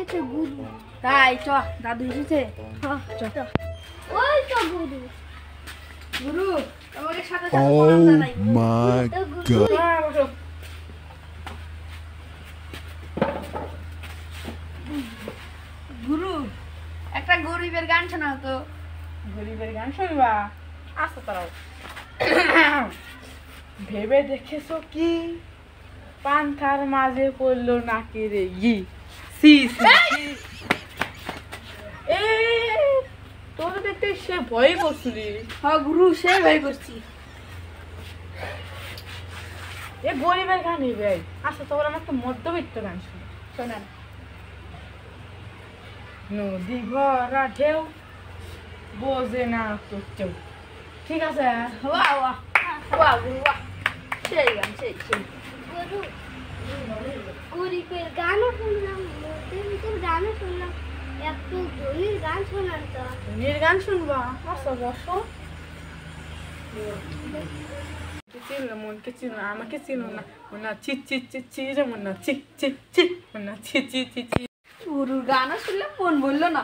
এসেছে গুরু। তাই চ দাদু এসেছে চ ওই তো গুরু। গুরু আমাকে সাথে সাথে প্রণাম জানাই। My God. বসো। গুরু একটা গরিবের গান শোনাও তো। গরিবের গান শুনবা? আসো তারাও। ভেবে দেখেছো কি পান্থার মাঝে পড়লো নাকি রে ই সি তোর দেখতে সে ভয় করছিলি। হ্যাঁ গুরু সে ভাই করছি। এ গরিবের গান নিবে। আসো তোর আমার একটা মধ্যবিত্ত গান শুনে শোনান। নদী ভরা ঢেউ বোঝে না তো কেউ। ঠিক আছে? বাহ বাহ বাহ গুরু বাহ সেই গান সেই সেই। গুরু গরিবের গানও শুনলাম, মধ্যবিত্তের গানও শুনলাম, একটু ধনীর গান শোনান তো। ধনীর গান শুনবা? আসো বসো। চিনলো মনকে চিনলো, আমাকে চিনো না। মনে চি চি চি চি রে মনে চি চি চি মনে চি চি চি চি। গুরুর গানও শুনলাম মন বললো না।